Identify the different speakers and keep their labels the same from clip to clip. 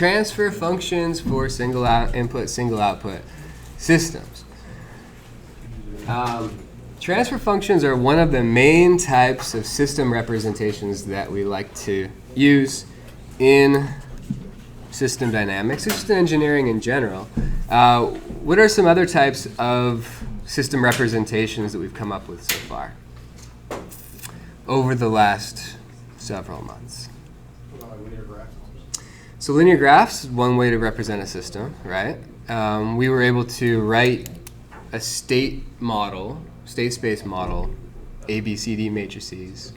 Speaker 1: transfer functions for single input, single output systems. Transfer functions are one of the main types of system representations that we like to use in system dynamics, system engineering in general. What are some other types of system representations that we've come up with so far over the last several months? So linear graphs is one way to represent a system, right? We were able to write a state model, state space model, ABCD matrices.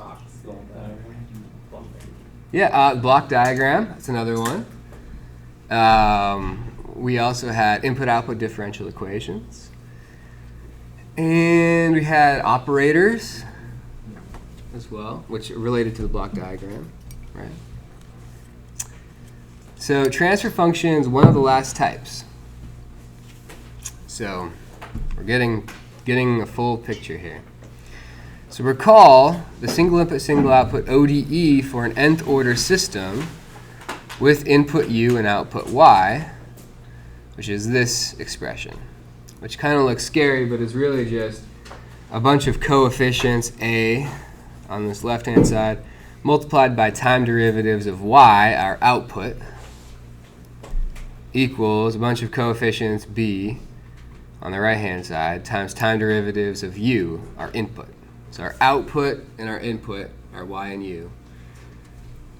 Speaker 1: Yeah, block diagram, that's another one. We also had input-output differential equations. And we had operators as well, which are related to the block diagram, right? So transfer functions, one of the last types. So we're getting a full picture here. So recall the single input, single output ODE for an nth order system with input u and output y, which is this expression, which kind of looks scary, but is really just a bunch of coefficients a on this left-hand side multiplied by time derivatives of y, our output, equals a bunch of coefficients b on the right-hand side times time derivatives of u, our input. So our output and our input are y and u.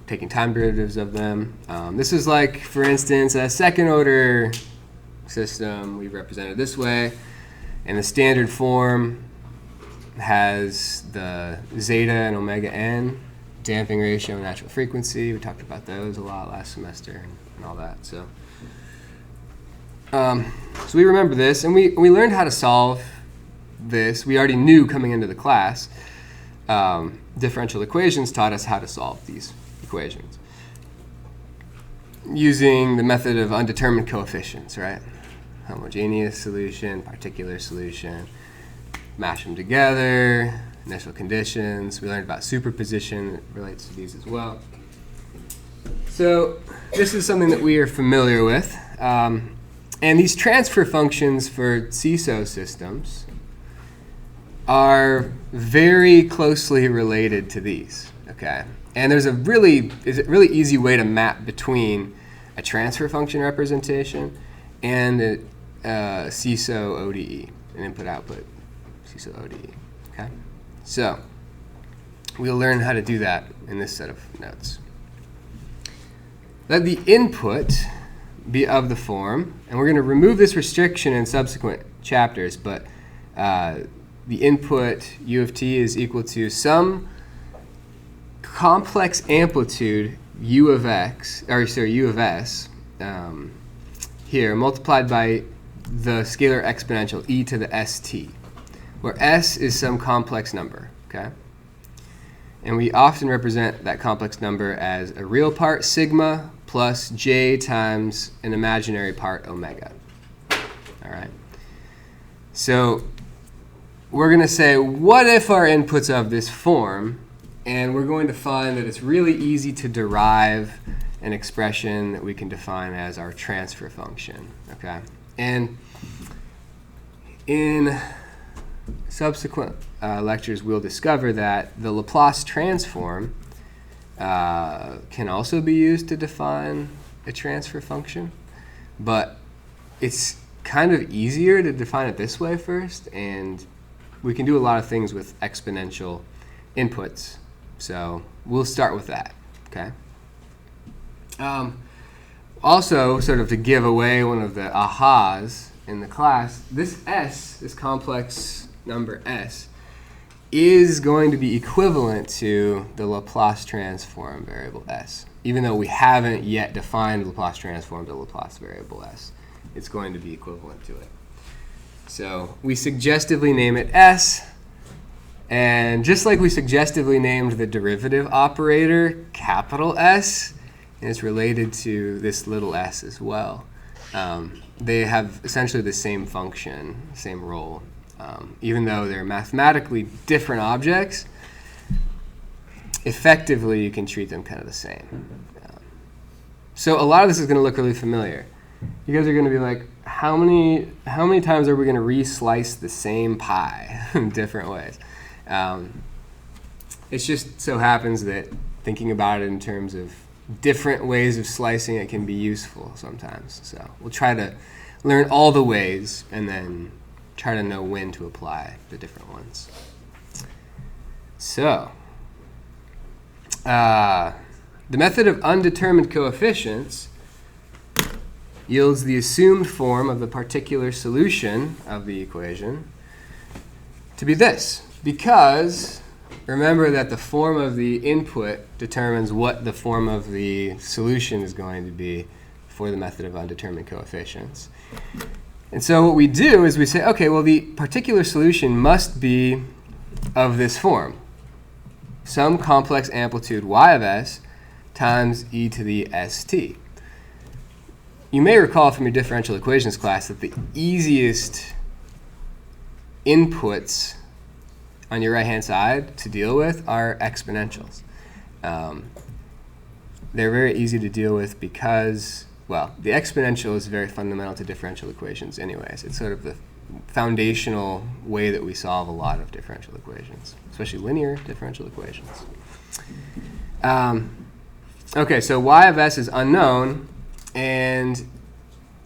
Speaker 1: Taking time derivatives of them. This is like, for instance, a second-order system we represented this way, and the standard form has the zeta and omega n, damping ratio and natural frequency. We talked about those a lot last semester and all that. So we remember this, and we learned how to solve this. We already knew coming into the class. Differential equations taught us how to solve these equations using the method of undetermined coefficients, right? Homogeneous solution, particular solution, mash them together, initial conditions. We learned about superposition. It relates to these as well. So this is something that we are familiar with. And these transfer functions for SISO systems are very closely related to these, okay? And there's a really easy way to map between a transfer function representation and a SISO ODE, an input-output SISO ODE, okay? So we'll learn how to do that in this set of notes. Let the input be of the form, and we're going to remove this restriction in subsequent chapters, but the input u of t is equal to some complex amplitude u of s here multiplied by the scalar exponential e to the st, where s is some complex number, okay? And we often represent that complex number as a real part sigma plus j times an imaginary part omega. All right. So we're going to say, what if our input's of this form? And we're going to find that it's really easy to derive an expression that we can define as our transfer function. Okay. And in subsequent lectures, we'll discover that the Laplace transform can also be used to define a transfer function, but it's kind of easier to define it this way first, and we can do a lot of things with exponential inputs. So we'll start with that, okay? Also, sort of to give away one of the ahas in the class, this s, this complex number s, is going to be equivalent to the Laplace transform variable s. Even though we haven't yet defined Laplace transform to Laplace variable s, it's going to be equivalent to it. So we suggestively name it s, and just like we suggestively named the derivative operator capital S, and it's related to this little s as well, they have essentially the same function, same role. Even though they're mathematically different objects, effectively you can treat them kind of the same. So a lot of this is going to look really familiar. You guys are going to be like, how many times are we going to re-slice the same pie in different ways? It just so happens that thinking about it in terms of different ways of slicing it can be useful sometimes. So we'll try to learn all the ways and then try to know when to apply the different ones. So the method of undetermined coefficients yields the assumed form of the particular solution of the equation to be this, because remember that the form of the input determines what the form of the solution is going to be for the method of undetermined coefficients. And so what we do is we say, okay, well, the particular solution must be of this form, some complex amplitude y of s times e to the st. You may recall from your differential equations class that the easiest inputs on your right-hand side to deal with are exponentials. They're very easy to deal with because, well, the exponential is very fundamental to differential equations anyways. It's sort of the foundational way that we solve a lot of differential equations, especially linear differential equations. Okay, so y of s is unknown, and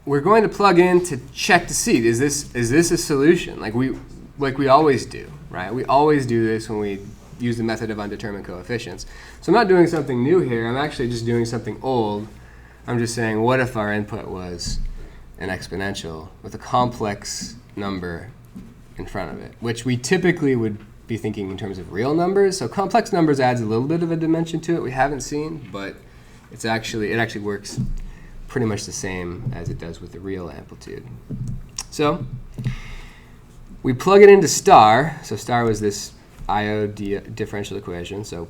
Speaker 1: we're going to plug in to check to see, is this a solution? Like we always do, right? We always do this when we use the method of undetermined coefficients. So I'm not doing something new here. I'm actually just doing something old. I'm just saying, what if our input was an exponential with a complex number in front of it, which we typically would be thinking in terms of real numbers. So complex numbers adds a little bit of a dimension to it we haven't seen, but it actually works pretty much the same as it does with the real amplitude. So we plug it into star. So star was this IO differential equation. So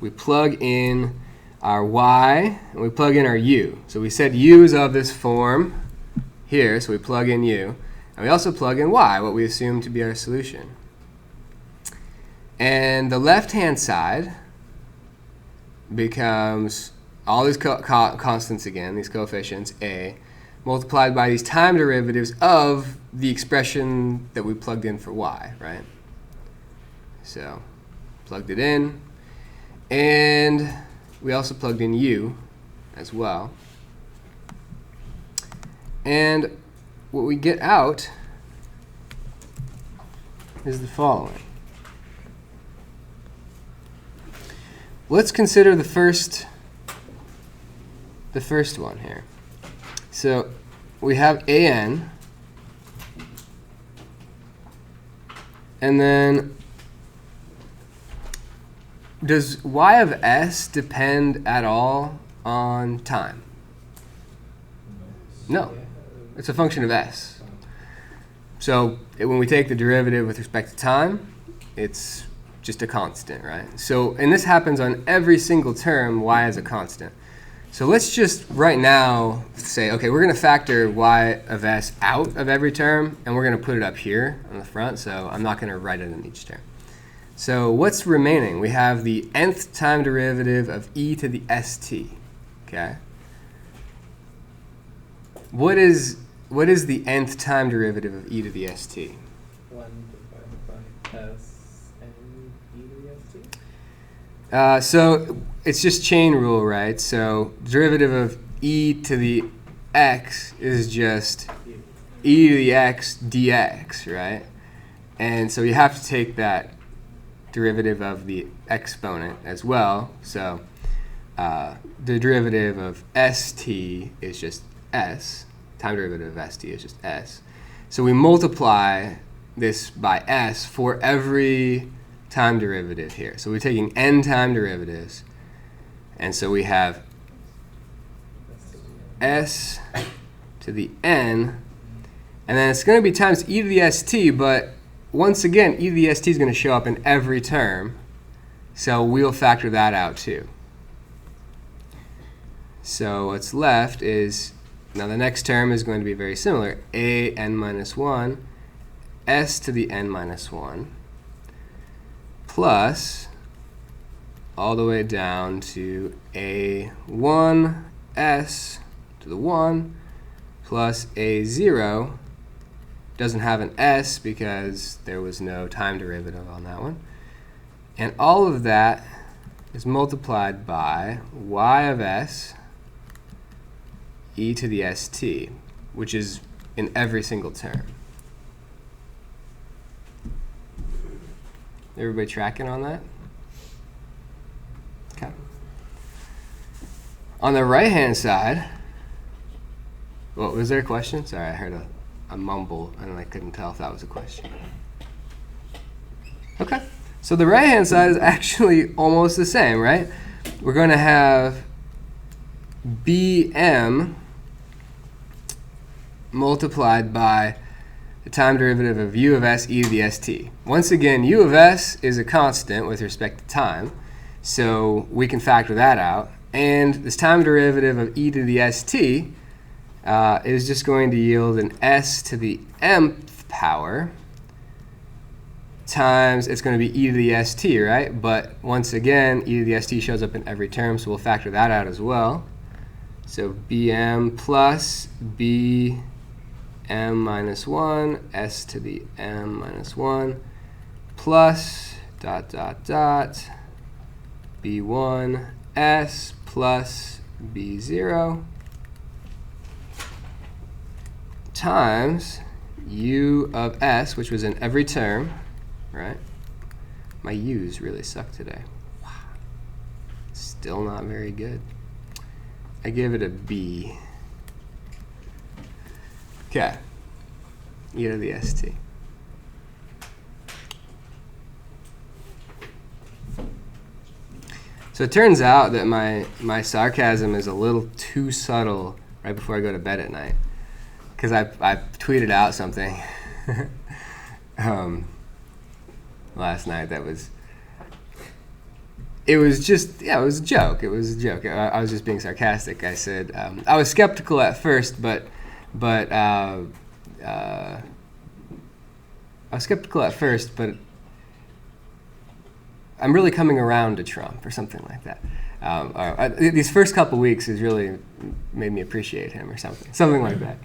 Speaker 1: we plug in our y and we plug in our u. So we said u is of this form here, so we plug in u. And we also plug in y, what we assume to be our solution. And the left-hand side becomes all these constants again, these coefficients, a, multiplied by these time derivatives of the expression that we plugged in for y, right? So plugged it in, and we also plugged in u as well. And what we get out is the following. Let's consider the first one here. So we have an, and then does y of s depend at all on time? No. It's a function of s. So when we take the derivative with respect to time, it's just a constant, right? So, and this happens on every single term, y is a constant. So let's just right now say, okay, we're going to factor y of s out of every term, and we're going to put it up here on the front, so I'm not going to write it in each term. So what's remaining? We have the nth time derivative of e to the st, okay? What is the nth time derivative of e to the st?
Speaker 2: 1 divided by s and e to the st?
Speaker 1: So it's just chain rule, right? So derivative of e to the x is just e to the x dx, right? And so you have to take that derivative of the exponent as well. So the derivative of st is just s. Time derivative of st is just s. So we multiply this by s for every time derivative here. So we're taking n time derivatives, and so we have s to the n, and then it's going to be times e to the st, but once again, e to the st is going to show up in every term, so we'll factor that out too. So what's left is, now the next term is going to be very similar, a n minus 1, s to the n minus 1, plus all the way down to a1 s to the 1 plus a 0 doesn't have an s because there was no time derivative on that one. And all of that is multiplied by y of s e to the st, which is in every single term. Everybody tracking on that? Okay. On the right-hand side, well, was there a question? Sorry, I heard a mumble, and I couldn't tell if that was a question. Okay. So the right-hand side is actually almost the same, right? We're going to have bm multiplied by the time derivative of u of s e to the st. Once again, u of s is a constant with respect to time, so we can factor that out. And this time derivative of e to the st is just going to yield an s to the mth power times, it's going to be e to the st, right? But once again, e to the st shows up in every term, so we'll factor that out as well. So bm plus bm minus 1, s to the m minus 1, plus dot dot dot b1 s plus b0 times u of s, which was in every term, right? My u's really suck today. Wow. Still not very good. I give it a B. Okay. E to the st. So it turns out that my sarcasm is a little too subtle right before I go to bed at night. Because I tweeted out something last night that was, it was just, yeah, it was a joke. It was a joke. I was just being sarcastic. I said, I was skeptical at first, but I was skeptical at first, but I'm really coming around to Trump or something like that. These first couple weeks has really made me appreciate him or something like that.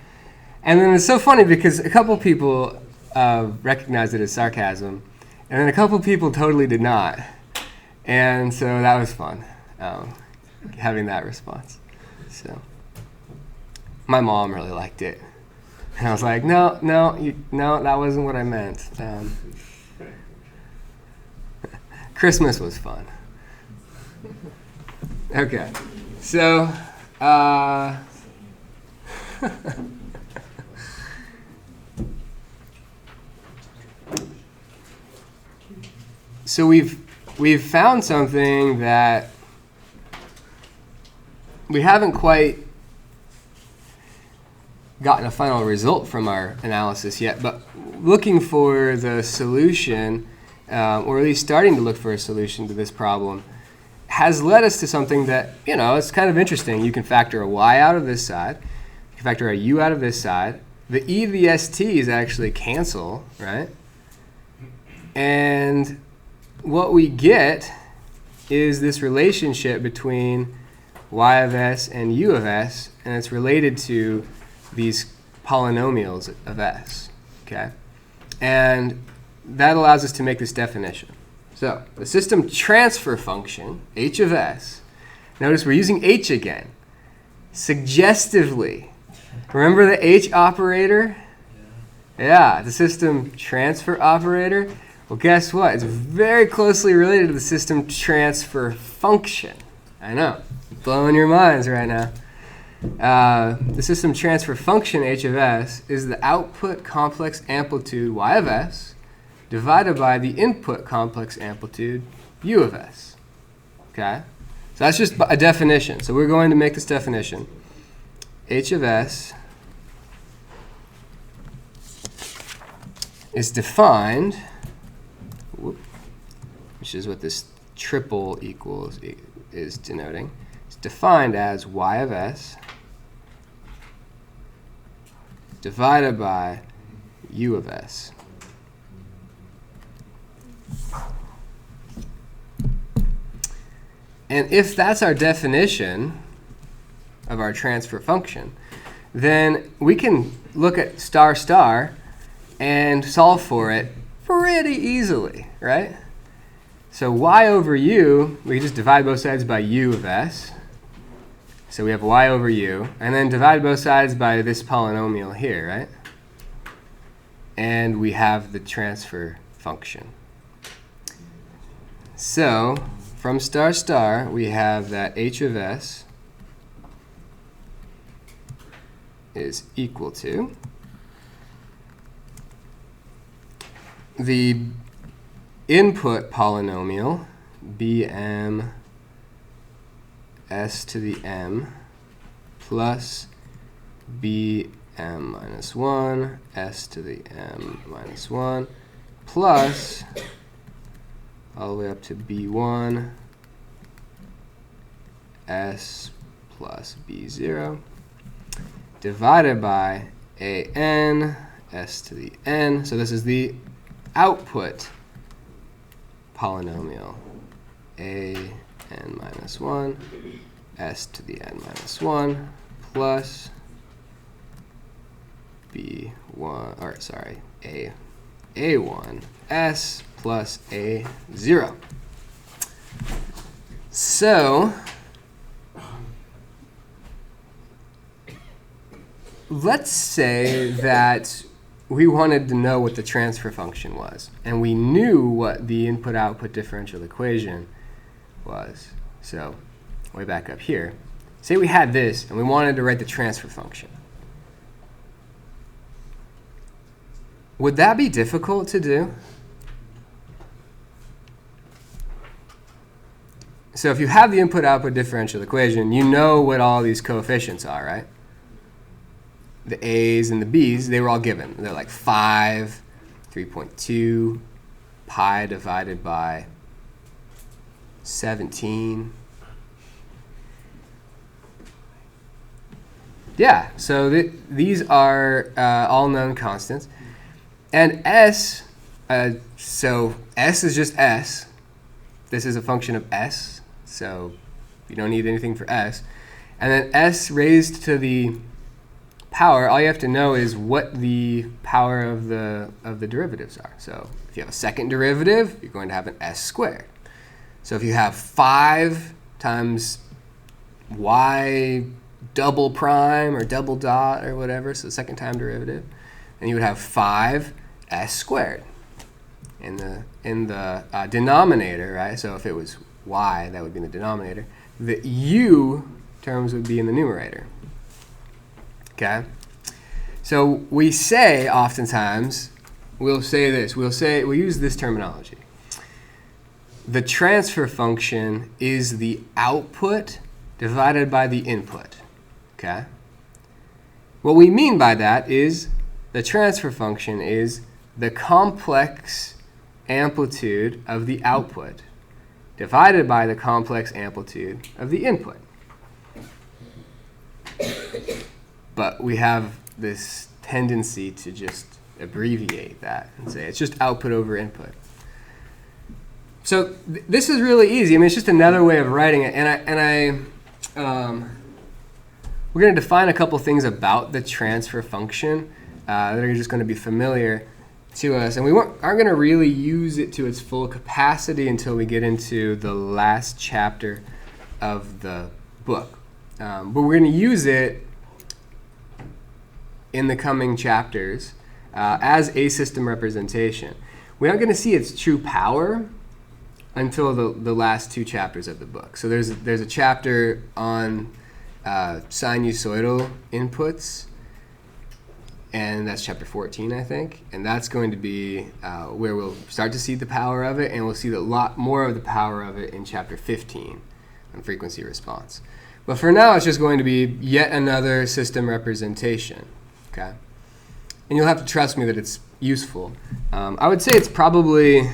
Speaker 1: And then it's so funny because a couple people recognized it as sarcasm, and then a couple people totally did not. And so that was fun, having that response. So my mom really liked it. And I was like, no, that wasn't what I meant. Christmas was fun. Okay, so so we've found something that we haven't quite gotten a final result from our analysis yet, but looking for the solution, or at least starting to look for a solution to this problem, has led us to something that, it's kind of interesting. You can factor a y out of this side. You can factor a u out of this side. The e to the st's actually cancel, right? And what we get is this relationship between y of s and u of s, and it's related to these polynomials of s, okay? And that allows us to make this definition. So the system transfer function, h of s, notice we're using h again, suggestively. Remember the h operator? Yeah, the system transfer operator. Well, guess what? It's very closely related to the system transfer function. I know, blowing your minds right now. The system transfer function, h of s, is the output complex amplitude, y of s, divided by the input complex amplitude, u of s. Okay? So that's just a definition. So we're going to make this definition. H of s is defined, which is what this triple equals is denoting. It's defined as y of s divided by u of s. And if that's our definition, of our transfer function, then we can look at star star and solve for it pretty easily, right? So y over u, we just divide both sides by u of s. So we have y over u, and then divide both sides by this polynomial here, right? And we have the transfer function. So from star star, we have that h of s is equal to the input polynomial bm s to the m plus bm minus 1 s to the m minus 1 plus all the way up to b1 s plus b0 divided by an s to the n. So this is the output polynomial a n minus 1 s to the n minus 1 plus b1, or sorry, a1 s plus a0. So let's say that we wanted to know what the transfer function was, and we knew what the input-output differential equation was. So way back up here, say we had this, and we wanted to write the transfer function. Would that be difficult to do? So if you have the input-output differential equation, you know what all these coefficients are, right? The a's and the b's, they were all given. They're like 5, 3.2, pi divided by 17. Yeah, so these are all known constants. And s, so s is just s. This is a function of s, so you don't need anything for s. And then s raised to the power, all you have to know is what the power of the derivatives are. So if you have a second derivative, you're going to have an s squared. So if you have 5 times y double prime or double dot or whatever, so second time derivative, and you would have 5 s squared in the denominator, right? So if it was y, that would be in the denominator. The u terms would be in the numerator. Okay? So we say oftentimes, we'll say this, we'll use this terminology. The transfer function is the output divided by the input. Okay? What we mean by that is the transfer function is the complex amplitude of the output divided by the complex amplitude of the input. But we have this tendency to just abbreviate that and say it's just output over input. So this is really easy. I mean, it's just another way of writing it. We're going to define a couple things about the transfer function that are just going to be familiar to us. And we aren't going to really use it to its full capacity until we get into the last chapter of the book. But we're going to use it in the coming chapters as a system representation. We aren't going to see its true power until the last 2 chapters of the book. So there's a chapter on sinusoidal inputs, and that's chapter 14, I think. And that's going to be where we'll start to see the power of it, and we'll see a lot more of the power of it in chapter 15 on frequency response. But for now, it's just going to be yet another system representation. Okay? And you'll have to trust me that it's useful. I would say it's probably,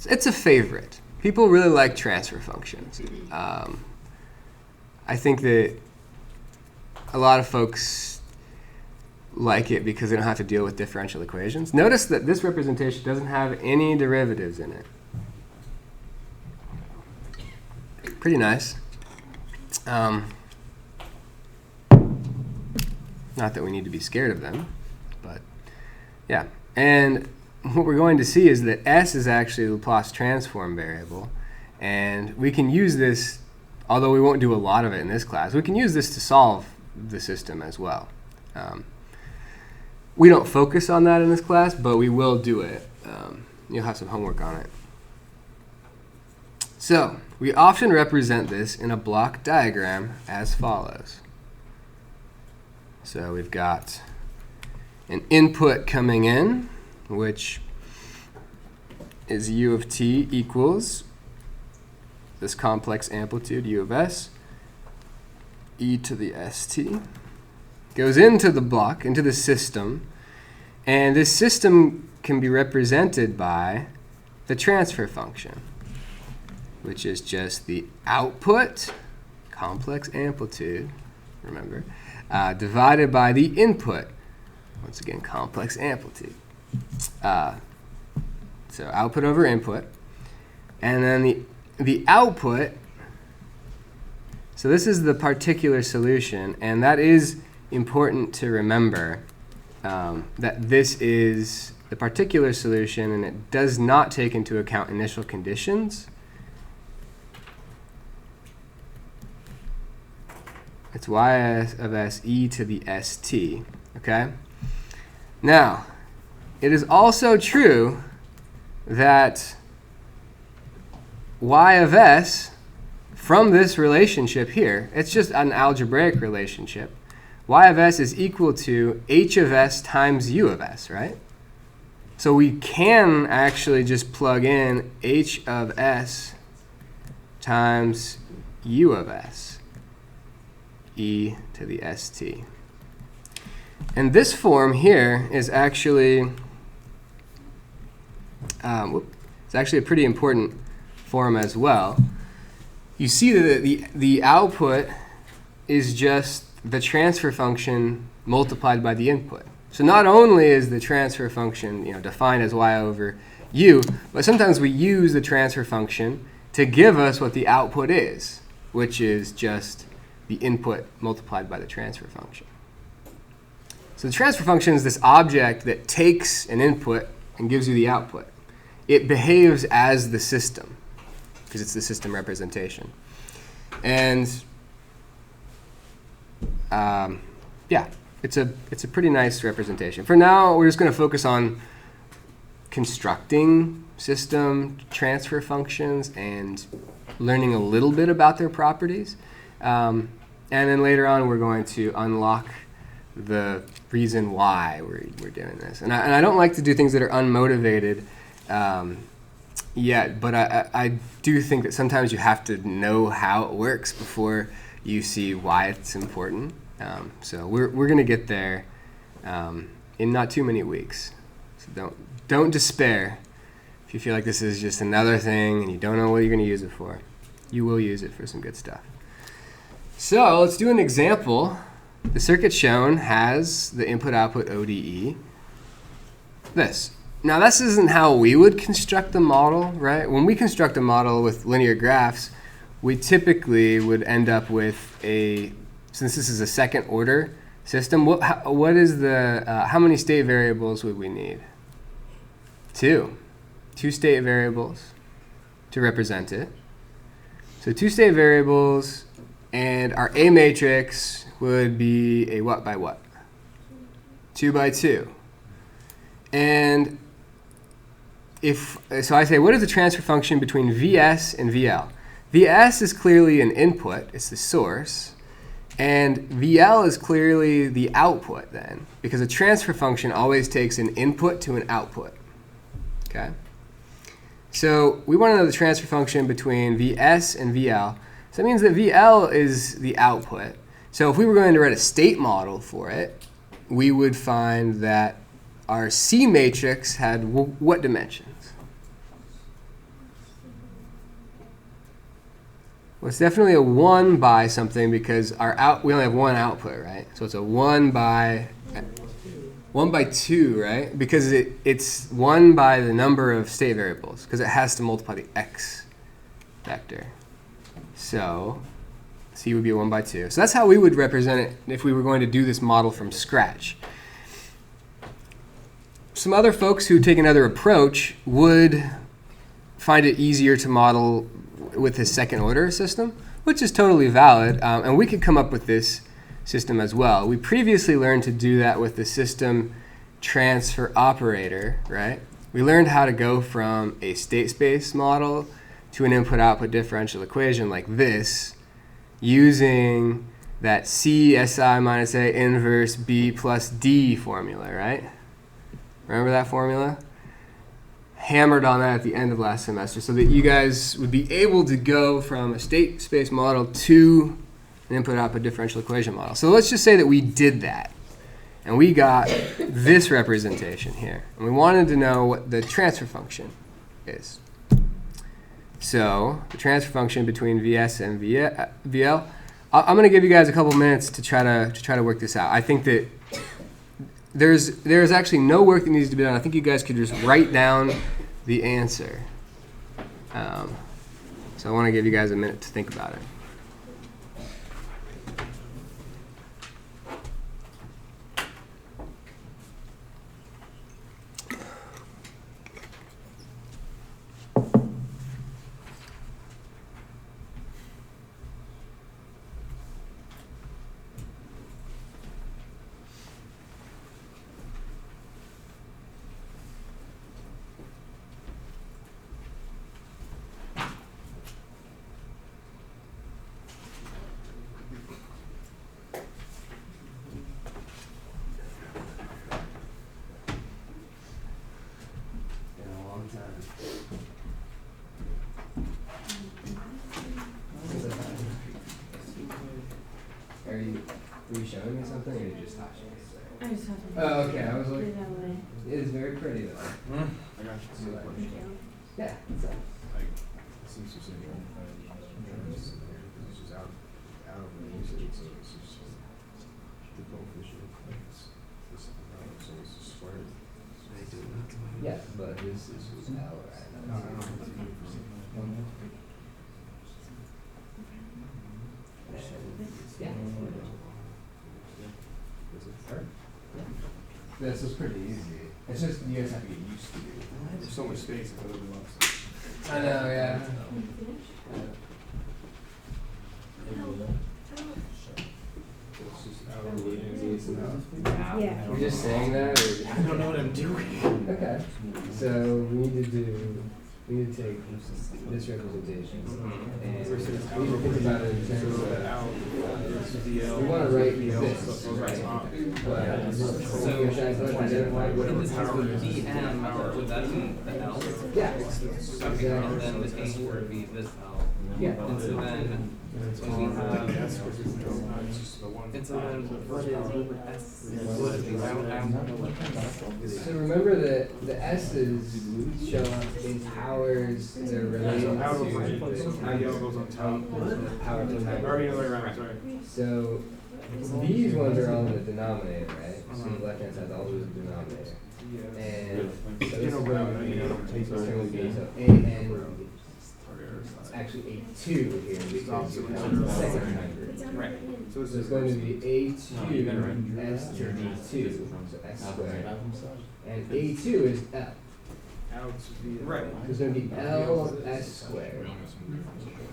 Speaker 1: it's a favorite. People really like transfer functions. I think that a lot of folks like it because they don't have to deal with differential equations. Notice that this representation doesn't have any derivatives in it. Pretty nice. Not that we need to be scared of them, but yeah. And what we're going to see is that S is actually a Laplace transform variable, and we can use this, although we won't do a lot of it in this class, we can use this to solve the system as well. We don't focus on that in this class, but we will do it. You'll have some homework on it. So we often represent this in a block diagram as follows. So we've got an input coming in, which is u of t equals this complex amplitude u of s, e to the st. Goes into the block, into the system, and this system can be represented by the transfer function, which is just the output, complex amplitude, remember, divided by the input, once again, complex amplitude. So output over input. And then the output, so this is the particular solution, and that is important to remember, that this is the particular solution, and it does not take into account initial conditions. It's y of s e to the st, okay? Now, it is also true that y of s from this relationship here, it's just an algebraic relationship. Y of s is equal to h of s times u of s, right? So we can actually just plug in h of s times u of s, e to the st. And this form here is actually, it's actually a pretty important form as well. You see that the output is just the transfer function multiplied by the input. So not only is the transfer function defined as y over u, but sometimes we use the transfer function to give us what the output is, which is just the input multiplied by the transfer function. So the transfer function is this object that takes an input and gives you the output. It behaves as the system, because it's the system representation. And yeah, it's a pretty nice representation. For now, we're just going to focus on constructing system transfer functions and learning a little bit about their properties. And then later on, we're going to unlock the reason why we're doing this. And I don't like to do things that are unmotivated yet, but I do think that sometimes you have to know how it works before you see why it's important. So we're going to get there in not too many weeks. So don't despair if you feel like this is just another thing and you don't know what you're going to use it for. You will use it for some good stuff. So let's do an example. The circuit shown has the input-output ODE. This. Now, this isn't how we would construct the model, right? When we construct a model with linear graphs, we typically would end up with since this is a second-order system, what is the, how many state variables would we need? Two state variables to represent it. So 2 state variables, and our A matrix would be a what by what? 2 by 2. And so I say, what is the transfer function between Vs and VL? Vs is clearly an input, it's the source, and VL is clearly the output then, because a transfer function always takes an input to an output. Okay? So we want to know the transfer function between Vs and VL. So that means that VL is the output. So if we were going to write a state model for it, we would find that our C matrix had what dimensions? Well, it's definitely a 1 by something because we only have one output, right? So it's a 1 by 2, right? Because it's 1 by the number of state variables because it has to multiply the x vector. So C would be 1 by 2. So that's how we would represent it if we were going to do this model from scratch. Some other folks who take another approach would find it easier to model with a second order system, which is totally valid, and we could come up with this system as well. We previously learned to do that with the system transfer operator, right? We learned how to go from a state space model to an input-output differential equation like this using that C SI minus A inverse B plus D formula, right? Remember that formula? Hammered on that at the end of last semester so that you guys would be able to go from a state space model to an input-output differential equation model. So let's just say that we did that. And we got this representation here. And we wanted to know what the transfer function is. So the transfer function between VS and VL, I'm going to give you guys a couple minutes to try to work this out. I think that there's actually no work that needs to be done. I think you guys could just write down the answer. So I want to give you guys a minute to think about it. Were you showing me something, or are you just touching it?
Speaker 3: I just have to.
Speaker 1: Oh, okay. I was
Speaker 3: Put
Speaker 1: like,
Speaker 3: it that way.
Speaker 1: it is very pretty though.
Speaker 4: I got you.
Speaker 1: Yeah. It's
Speaker 4: Like, SISO syndrome. It's just out of the usage, so it's just the coefficient. So it's just squared.
Speaker 1: yeah, but this is L, right?
Speaker 4: No, I don't know.
Speaker 1: Yeah.
Speaker 4: Is it hard?
Speaker 1: This is pretty easy. It's just you guys have to get used to it.
Speaker 4: There's so much space, I really lost.
Speaker 1: I know, yeah.
Speaker 4: It's just out of the way.
Speaker 3: Yeah.
Speaker 1: You're just saying that? Or?
Speaker 4: I don't know what I'm doing.
Speaker 1: Okay. So we need to take this representation and we need to think about it in terms of we want to write this, right? But
Speaker 2: So,
Speaker 1: you're trying to identify what
Speaker 2: in this case, would VM, would that be the L?
Speaker 1: yeah.
Speaker 2: Okay, and then the H would be this L.
Speaker 1: Yeah.
Speaker 2: And so then, when we have,
Speaker 4: That's because it's just the one.
Speaker 2: and so then, what is S? What is the, I don't know what S.
Speaker 1: So remember that the S's show up in powers that are related
Speaker 4: So out over
Speaker 1: to
Speaker 4: input, so IDL goes on top.
Speaker 1: power to power.
Speaker 4: Already the other way around, sorry.
Speaker 1: So these ones are all in the denominator, right? So the left hand side always in the denominator. And so this is going to be, so AN, it's actually A2 here because you have the second hybrid.
Speaker 2: Right.
Speaker 4: So
Speaker 1: So it's going to be A2 S to D2, so S squared. And A2 is L.
Speaker 4: Out to the.
Speaker 2: Right.
Speaker 1: There's going to be L S squared.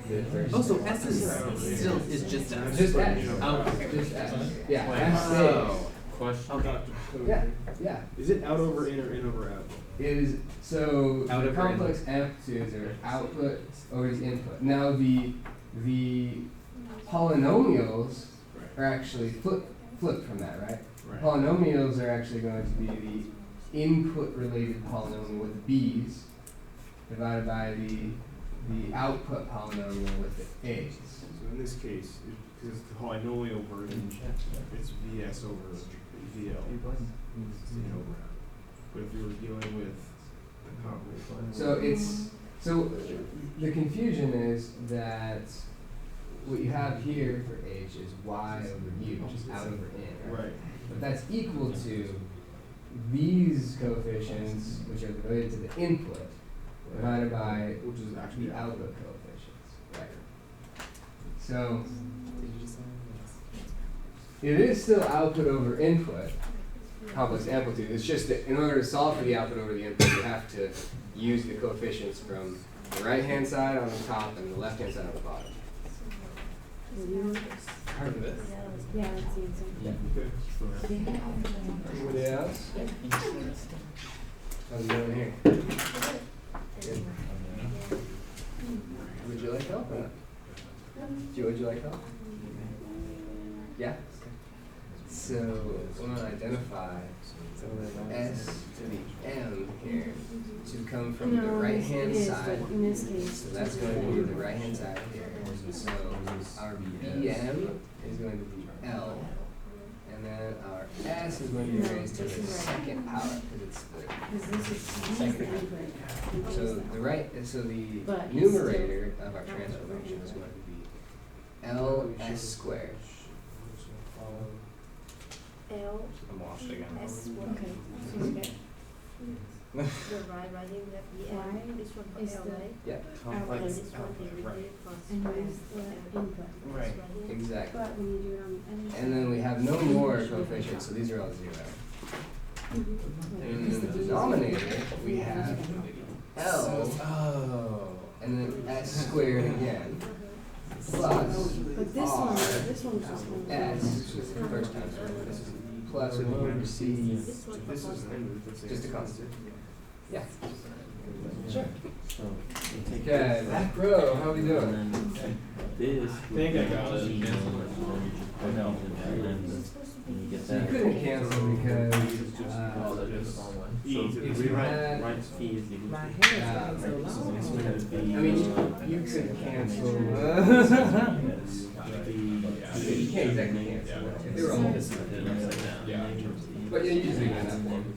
Speaker 1: The first
Speaker 2: Oh, so S is still, is just S?
Speaker 1: Just S.
Speaker 2: Oh.
Speaker 1: Just S. Yeah, S
Speaker 2: Oh.
Speaker 4: Question.
Speaker 2: Okay.
Speaker 1: stays. Yeah, yeah.
Speaker 4: Is it out over in or in over out?
Speaker 1: Is so
Speaker 2: Out
Speaker 1: the
Speaker 2: over
Speaker 1: complex amplitudes are output over the input. Now the polynomials are actually flipped from that, right?
Speaker 4: Right.
Speaker 1: Polynomials are actually going to be the input related polynomial with the b's divided by the output polynomial with the a's.
Speaker 4: So in this case, because it's the polynomial version, it's VS over VL. It's in over out. But if you were dealing with the complex.
Speaker 1: So the confusion is that what you have here for h is y over u, which is out over in, right?
Speaker 4: Right.
Speaker 1: But that's equal to these coefficients, which are related to the input, divided by
Speaker 4: Which is actually
Speaker 1: the output coefficients, right? So
Speaker 2: Did you just say yes?
Speaker 1: it is still output over input, complex amplitude. It's just that in order to solve for the output over the input, you have to use the coefficients from the right-hand side on the top and the left-hand side on the bottom.
Speaker 2: Part of it.
Speaker 3: Yeah, that's the answer.
Speaker 1: Anybody else? How's it going here? Good. Would you like help or not? Would you like help? Yeah? So we want to identify S to the M here to come from the right-hand side.
Speaker 3: In this case.
Speaker 1: So that's going to be the right-hand side here. So our BM is going to be L. And then our S is going to be raised to the second power because it's the
Speaker 3: Because this is
Speaker 1: second
Speaker 3: input.
Speaker 1: so the
Speaker 3: But it's
Speaker 1: numerator of our transfer function is going to be LS squared.
Speaker 5: L
Speaker 2: I'm washed again.
Speaker 5: S one.
Speaker 3: Okay. So we get
Speaker 5: The right writing that the
Speaker 3: Y
Speaker 5: L this one for
Speaker 3: is
Speaker 5: L,
Speaker 3: the
Speaker 5: right?
Speaker 1: Yeah,
Speaker 5: And
Speaker 2: Complex
Speaker 5: this one
Speaker 2: output,
Speaker 5: they
Speaker 2: right.
Speaker 5: repeat plus
Speaker 3: and
Speaker 5: Y
Speaker 3: here's the input.
Speaker 2: Right.
Speaker 1: exactly.
Speaker 3: But when you do it on the other side.
Speaker 1: And then we have no more coefficients, so these are all zero.
Speaker 3: Mhm.
Speaker 1: And in the denominator, we have L,
Speaker 2: Oh.
Speaker 1: and then S squared again, plus
Speaker 3: But this
Speaker 1: R,
Speaker 3: one's just one.
Speaker 1: S, which is the first time, so this is plus we will receive
Speaker 5: This one
Speaker 4: This
Speaker 5: for
Speaker 4: is
Speaker 1: just a constant. Yeah.
Speaker 6: So,
Speaker 1: Okay, back row, how we doing?
Speaker 6: and then this.
Speaker 2: I think I got it.
Speaker 6: I know. And then when you get
Speaker 1: So you
Speaker 6: that.
Speaker 1: couldn't cancel because,
Speaker 6: So
Speaker 1: if you had,
Speaker 6: right fee is equal
Speaker 2: My
Speaker 6: to.
Speaker 2: hair is getting so long.
Speaker 6: It's gonna be.
Speaker 1: I mean, you could cancel. You can't exactly cancel. They were all
Speaker 6: This is the upside down.
Speaker 2: Yeah.
Speaker 1: But yeah, usually in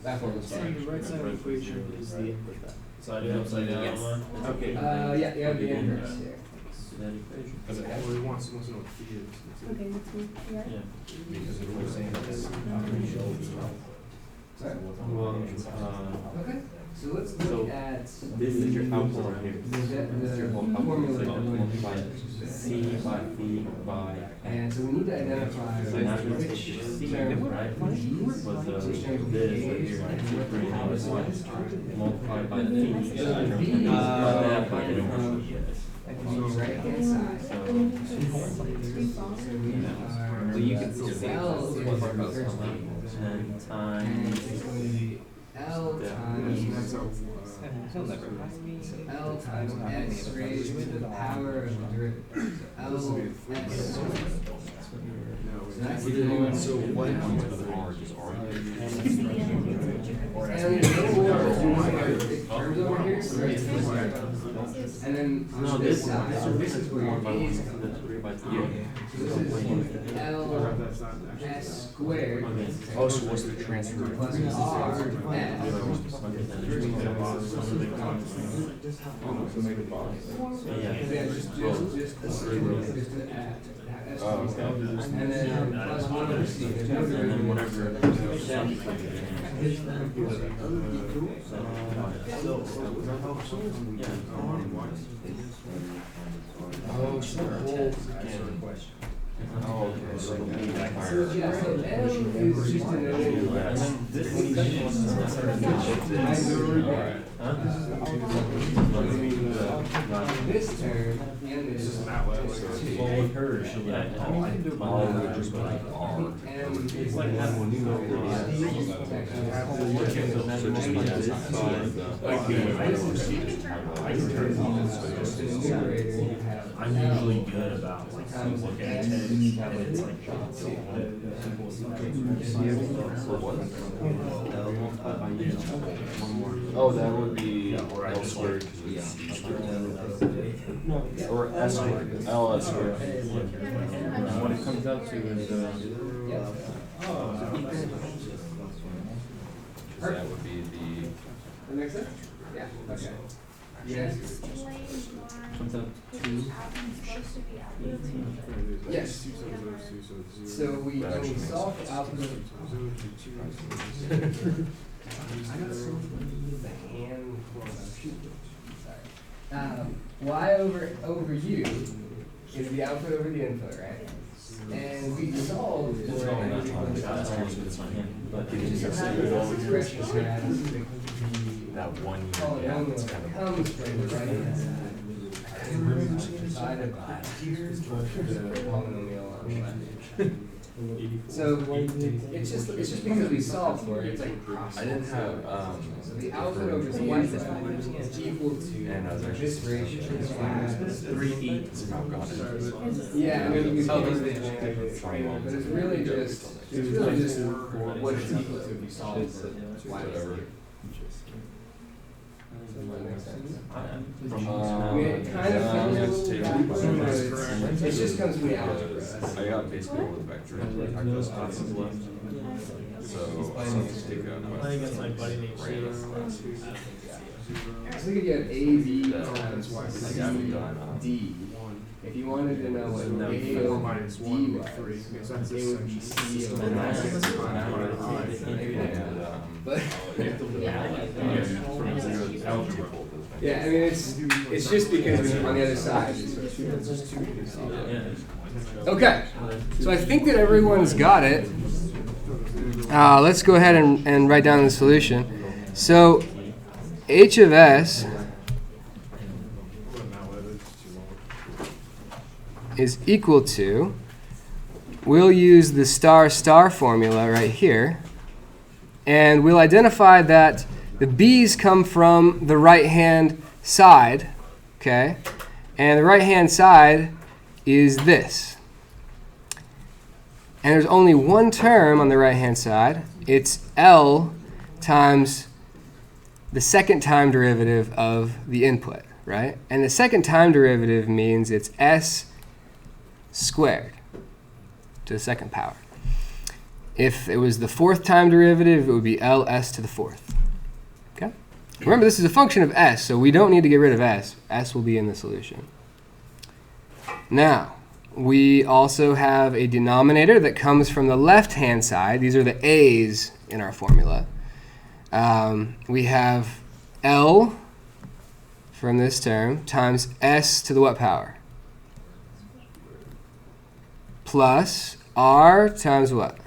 Speaker 1: that form is
Speaker 2: So
Speaker 1: fine.
Speaker 2: the right side of the equation is the input then.
Speaker 6: So I do upside down
Speaker 2: Yes.
Speaker 6: one?
Speaker 2: Okay.
Speaker 1: Yeah, you have the inverse here.
Speaker 6: That equation.
Speaker 4: Well, he wants to know what phi is. That's it.
Speaker 3: Okay, next one. Yeah.
Speaker 6: Yeah.
Speaker 4: Because it was saying that
Speaker 1: Sorry?
Speaker 6: Well,
Speaker 1: Okay, so let's
Speaker 6: So,
Speaker 1: look at
Speaker 6: this is your output right here.
Speaker 1: the formula that we're going to
Speaker 6: Multiply
Speaker 1: use.
Speaker 6: C by phi by
Speaker 1: And
Speaker 6: X.
Speaker 1: so we need to identify
Speaker 6: So now you take
Speaker 1: which
Speaker 6: your C,
Speaker 1: term
Speaker 6: right?
Speaker 1: was
Speaker 6: Was this right here, multiplied by the phi.
Speaker 1: So the V
Speaker 6: And multiply that by the
Speaker 1: from the right-hand side.
Speaker 6: So,
Speaker 1: So we are.
Speaker 2: So you can still see
Speaker 1: L
Speaker 2: this
Speaker 1: is
Speaker 2: one
Speaker 1: the
Speaker 2: part goes
Speaker 1: first
Speaker 2: on.
Speaker 1: one.
Speaker 6: 10
Speaker 1: And
Speaker 6: times.
Speaker 1: it's going to be L times
Speaker 2: He'll never pass me.
Speaker 1: L times S raised to the power of the derivative. So L S squared. So that's the one.
Speaker 4: So what?
Speaker 1: And there's no more terms over here, so that's the square. And then
Speaker 6: No,
Speaker 1: on
Speaker 6: this
Speaker 1: this side, so this is where your A's come
Speaker 6: That's
Speaker 1: from.
Speaker 6: 3 by 3.
Speaker 1: So this is L S squared
Speaker 4: Oh, so what's the transfer?
Speaker 1: plus R S. Yeah, just to add. And then plus 1 over C, there's no
Speaker 6: And then
Speaker 1: derivative.
Speaker 6: whatever.
Speaker 4: Oh, so the whole question. Oh, okay, so
Speaker 1: So, yeah, so M is just an
Speaker 6: And then this
Speaker 1: This term and this is
Speaker 6: Well, with her, she'll be like, oh, I can do
Speaker 4: R would just be like R.
Speaker 1: and
Speaker 6: It's like that when you know.
Speaker 4: So just like this
Speaker 6: I'm usually good about like looking at it, and it's like
Speaker 4: Oh, that would be L squared. Or S squared, LS squared.
Speaker 6: What it comes out to is
Speaker 4: That would be the.
Speaker 1: That makes sense? Yeah, okay. Yes.
Speaker 6: comes out to
Speaker 1: Yes. So we, when we solve for output of I got so many the hand shoot. Sorry. Y over U is the output over the input, right? And we solve for it.
Speaker 6: But
Speaker 1: We just have this expression has
Speaker 7: That one
Speaker 1: the
Speaker 7: year, yeah, it's
Speaker 1: polynomial
Speaker 7: kind of.
Speaker 1: comes from the right hand side divided by the polynomial on the left. So it's just because we solved for it, it's like
Speaker 7: I didn't have,
Speaker 1: so the output over the y side is equal to
Speaker 7: And I was actually
Speaker 1: this ratio.
Speaker 7: 3 somehow got it.
Speaker 1: Yeah, I mean, you can tell this thing, but it's really just what it's equal to if you solve for y
Speaker 7: Whatever.
Speaker 1: Does that make sense?
Speaker 7: From,
Speaker 1: I mean, it kind of comes
Speaker 7: yeah,
Speaker 1: with
Speaker 7: it's
Speaker 1: it just comes from the algebra.
Speaker 7: I got basically all the vectors, I got those classes left. So, let's take a
Speaker 2: Playing against my buddy named Sheila.
Speaker 1: So you get a b times
Speaker 7: I haven't done,
Speaker 1: d. If you wanted to know what a over d was, it would be c over
Speaker 7: and,
Speaker 1: But
Speaker 7: algebra.
Speaker 1: yeah, I mean it's just because when you're on the other side, it's just too easy. Okay, so I think that everyone's got it. Let's go ahead and write down the solution. So h of s is equal to, we'll use the star formula right here, and we'll identify that the b's come from the right-hand side, okay? And the right-hand side is this. And there's only one term on the right-hand side. It's L times the second time derivative of the input, right? And the second time derivative means it's s squared to the second power. If it was the fourth time derivative, it would be ls to the fourth. Okay? Remember, this is a function of s, so we don't need to get rid of s. S will be in the solution. Now, we also have a denominator that comes from the left-hand side. These are the a's in our formula. We have L from this term times s to the what power? Plus r times what?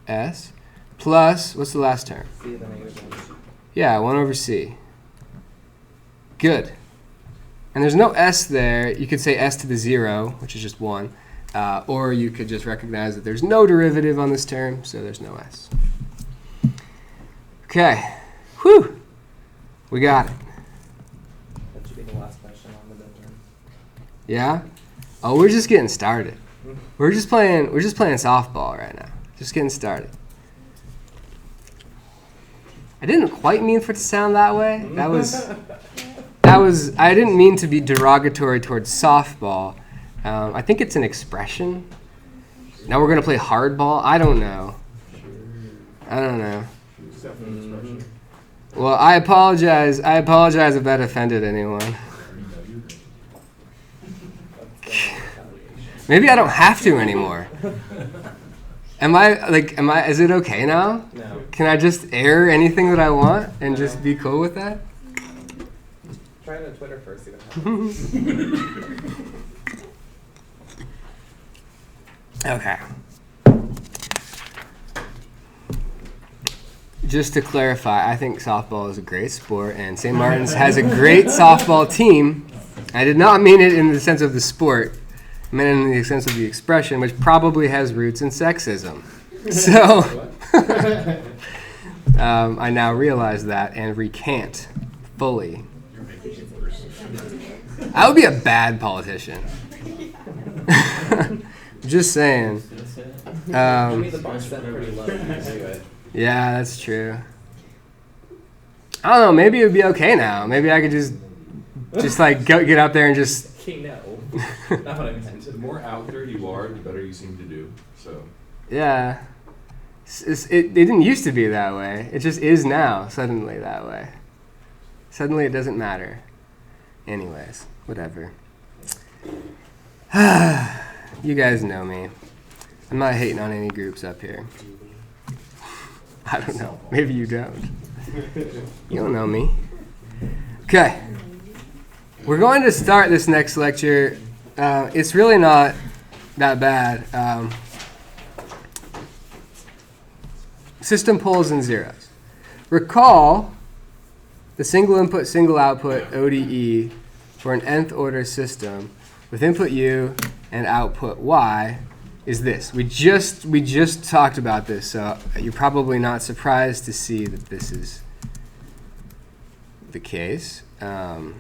Speaker 1: S. Plus, what's the last term?
Speaker 2: C to the negative 1.
Speaker 1: Yeah, 1 over c. Good. And there's no s there. You could say s to the 0, which is just 1. Or you could just recognize that there's no derivative on this term, so there's no s. Okay. Whew. We got it.
Speaker 2: That should be the last question on the midterm.
Speaker 1: Yeah? Oh, we're just getting started. We're just playing softball right now. Just getting started. I didn't quite mean for it to sound that way. That was I didn't mean to be derogatory towards softball. I think it's an expression. Now we're going to play hardball. I don't know. Well, I apologize if that offended anyone. Maybe I don't have to anymore. Is it okay now?
Speaker 2: No.
Speaker 1: Can I just air anything that I want and just be cool with that?
Speaker 2: Try it on Twitter first. See what happens.
Speaker 1: Okay. Just to clarify, I think softball is a great sport, and St. Martin's has a great softball team. I did not mean it in the sense of the sport. I meant it in the sense of the expression, which probably has roots in sexism. So I now realize that and recant fully. I would be a bad politician. Just saying.
Speaker 2: I mean, the bar's set pretty low. You can do it.
Speaker 1: Yeah, that's true. I don't know. Maybe it would be okay now. Maybe I could just like get out there and just.
Speaker 2: Okay, no. Not what I meant.
Speaker 7: The more out there you are, the better you seem to do. So.
Speaker 1: Yeah. It didn't used to be that way. It just is now suddenly that way. Suddenly it doesn't matter. Anyways, whatever. You guys know me. I'm not hating on any groups up here. I don't know. Maybe you don't. You don't know me. Okay. We're going to start this next lecture It's really not that bad. System poles and zeros. Recall the single input, single output ODE for an nth order system with input U and output Y is this. We just talked about this, so you're probably not surprised to see that this is the case. I'm